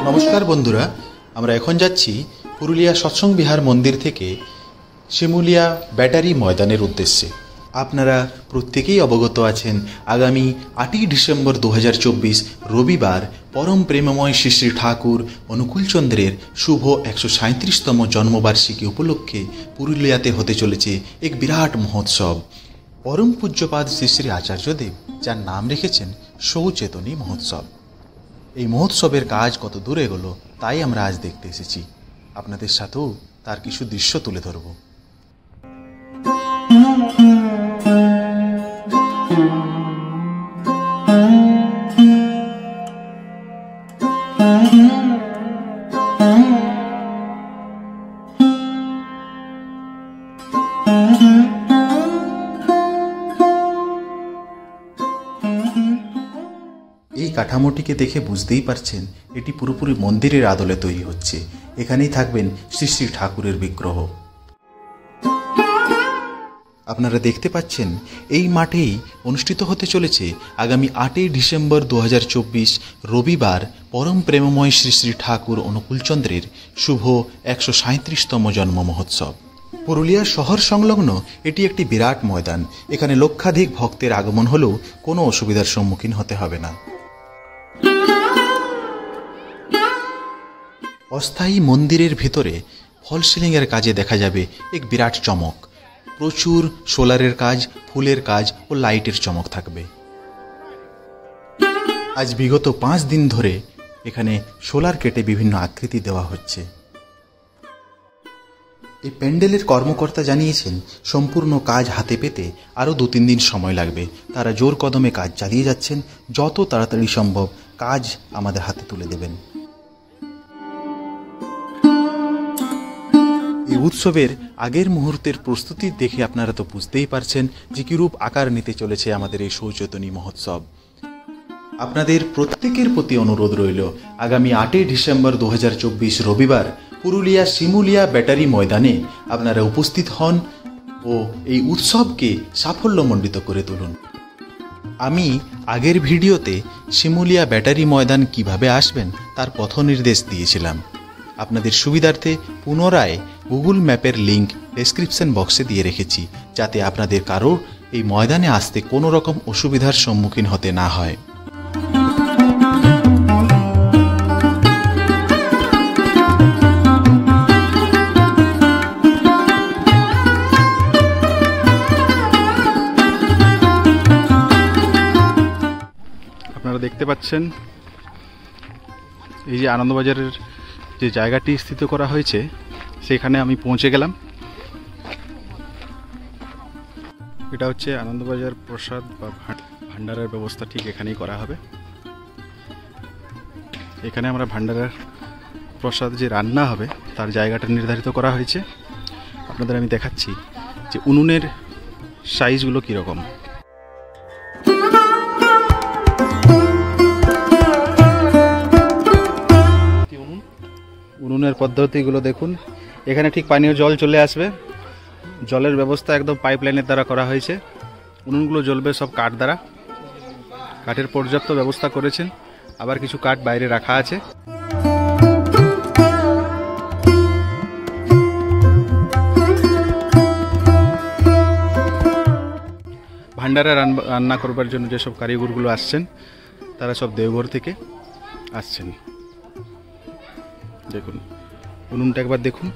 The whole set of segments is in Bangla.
নমস্কার বন্ধুরা, আমরা এখন যাচ্ছি পুরুলিয়া সৎসঙ্গ বিহার মন্দির থেকে শিমুলিয়া ব্যাটারি ময়দানের উদ্দেশ্যে। আপনারা প্রত্যেকেই অবগত আছেন, আগামী 8ই ডিসেম্বর 2024 রবিবার পরম প্রেমময় শ্রী শ্রী ঠাকুর অনুকূলচন্দ্রের শুভ 137তম জন্মবার্ষিকী উপলক্ষে পুরুলিয়াতে হতে চলেছে এক বিরাট মহোৎসব। পরম পূজ্যপাদ শ্রী শ্রী আচার্যদেব যার নাম রেখেছেন সৌচেতনী মহোৎসব। এই মহোৎসবের কাজ কত দূর এগোলো তাই আমরা আজ দেখতে এসেছি। আপনাদের সাথেও তার কিছু দৃশ্য তুলে ধরব। এই কাঠামোটিকে দেখে বুঝতেই পারছেন এটি পুরোপুরি মন্দিরের আদলে তৈরি হচ্ছে। এখানেই থাকবেন শ্রী শ্রী ঠাকুরের বিগ্রহ। আপনারা দেখতে পাচ্ছেন এই মাঠেই অনুষ্ঠিত হতে চলেছে আগামী 8ই ডিসেম্বর 2024 রবিবার পরম প্রেমময় শ্রী শ্রী ঠাকুর অনুকূলচন্দ্রের শুভ 137তম জন্ম মহোৎসব। পুরুলিয়া শহর সংলগ্ন এটি একটি বিরাট ময়দান। এখানে লক্ষাধিক ভক্তের আগমন হলেও কোনো অসুবিধার সম্মুখীন হতে হবে না। অস্থায়ী মন্দিরের ভিতরে ফল সিলিংয়ের কাজে দেখা যাবে এক বিরাট চমক। প্রচুর সোলারের কাজ, ফুলের কাজ ও লাইটের চমক থাকবে। আজ বিগত 5 দিন ধরে এখানে সোলার কেটে বিভিন্ন আকৃতি দেওয়া হচ্ছে। এই প্যান্ডেলের কর্মকর্তা জানিয়েছেন সম্পূর্ণ কাজ হাতে পেতে আরও 2-3 দিন সময় লাগবে। তারা জোর কদমে কাজ চালিয়ে যাচ্ছেন। যত তাড়াতাড়ি সম্ভব কাজ আমাদের হাতে তুলে দেবেন। এই উৎসবের আগের মুহূর্তের প্রস্তুতি দেখে আপনারা তো বুঝতেই পারছেন যে কিরূপ আকার নিতে চলেছে আমাদের এই সৌচেতনী মহোৎসব। আপনাদের প্রত্যেকের প্রতি অনুরোধ রইল, আগামী 8ই ডিসেম্বর 2024 রবিবার পুরুলিয়া শিমুলিয়া ব্যাটারি ময়দানে আপনারা উপস্থিত হন ও এই উৎসবকে সাফল্যমণ্ডিত করে তুলুন। আমি আগের ভিডিওতে শিমুলিয়া ব্যাটারি ময়দান কিভাবে আসবেন তার পথ নির্দেশ দিয়েছিলাম। আপনাদের সুবিধার্থে পুনরায় গুগল ম্যাপের লিঙ্ক ডেসক্রিপশন বক্সে দিয়ে রেখেছি, যাতে আপনাদের কারো এই ময়দানে আসতে কোনো রকম অসুবিধার সম্মুখীন হতে না হয়। আপনারা দেখতে পাচ্ছেন এই যে আনন্দবাজারের যে জায়গাটি স্থিত করা হয়েছে সেখানে আমি পৌঁছে গেলাম। এটা হচ্ছে আনন্দবাজার প্রসাদ বা ভান্ডারের ব্যবস্থা ঠিক এখানেই করা হবে। এখানে আমরা ভান্ডারের প্রসাদ যে রান্না হবে তার জায়গাটা নির্ধারিত করা হয়েছে। আপনাদের আমি দেখাচ্ছি যে উনুনের সাইজগুলো কীরকম। উনুনের পদ্ধতিগুলো দেখুন। এখানে ঠিক পানীয় জল চলে আসবে। জলের ব্যবস্থা একদম পাইপলাইনের দ্বারা করা হয়েছে। উনুনগুলো জ্বলবে সব কাঠ দ্বারা। কাঠের পর্যাপ্ত ব্যবস্থা করেছেন। আবার কিছু কাঠ বাইরে রাখা আছে। ভান্ডারে রান্না করবার জন্য যেসব কারিগরগুলো আসছেন তারা সব দেওঘর থেকে আসছেন। দেখুন উনুনটা একবার দেখুন।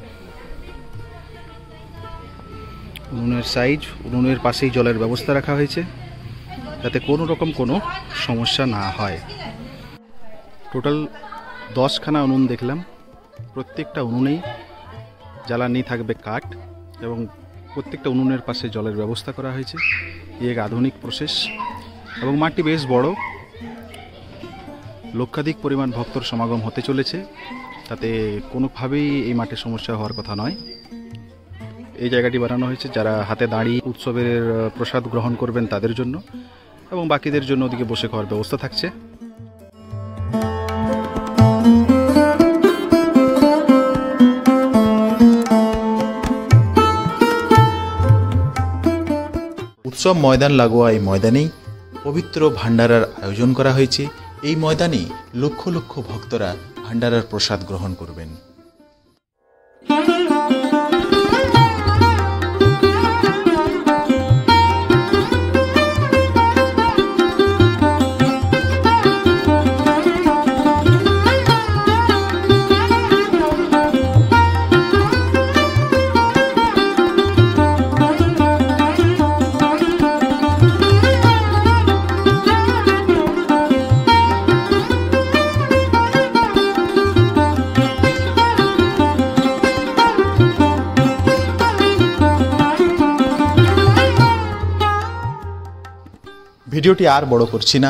উনুনের সাইজ, উনুনের পাশেই জলের ব্যবস্থা রাখা হয়েছে যাতে কোনো রকম কোনো সমস্যা না হয়। টোটাল 10খানা উনুন দেখলাম। প্রত্যেকটা উনুনেই জ্বালানি থাকবে কাঠ এবং প্রত্যেকটা উনুনের পাশে জলের ব্যবস্থা করা হয়েছে। এই এক আধুনিক প্রসেস এবং মাঠটি বেশ বড়। লক্ষাধিক পরিমাণ ভক্তর সমাগম হতে চলেছে, তাতে কোনোভাবেই এই মাঠে সমস্যা হওয়ার কথা নয়। এই জায়গাটি বানানো হয়েছে যারা হাতে দাঁড়িয়ে উৎসবের প্রসাদ গ্রহণ করবেন তাদের জন্য, এবং বাকিদের জন্য ওদিকে বসে খাওয়ার ব্যবস্থা থাকছে। উৎসব ময়দান লাগোয়া এই ময়দানেই পবিত্র ভান্ডারার আয়োজন করা হয়েছে। এই ময়দানে লক্ষ লক্ষ ভক্তরা ভান্ডারার প্রসাদ গ্রহণ করবেন। ভিডিওটি আর বড় করছি না,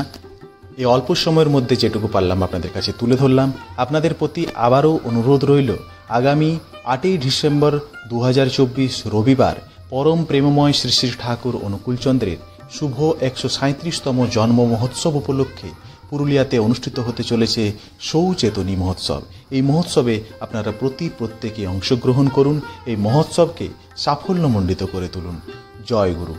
এই অল্প সময়ের মধ্যে যেটুকু পারলাম আপনাদের কাছে তুলে ধরলাম। আপনাদের প্রতি আবারও অনুরোধ রইল, আগামী 8ই ডিসেম্বর 2024 রবিবার পরম প্রেমময় শ্রী শ্রী ঠাকুর অনুকূলচন্দ্রের শুভ 137তম জন্ম মহোৎসব উপলক্ষে পুরুলিয়াতে অনুষ্ঠিত হতে চলেছে সৌচেতনী মহোৎসব। এই মহোৎসবে আপনারা প্রত্যেকে অংশগ্রহণ করুন, এই মহোৎসবকে সাফল্যমণ্ডিত করে তুলুন। জয় গুরু।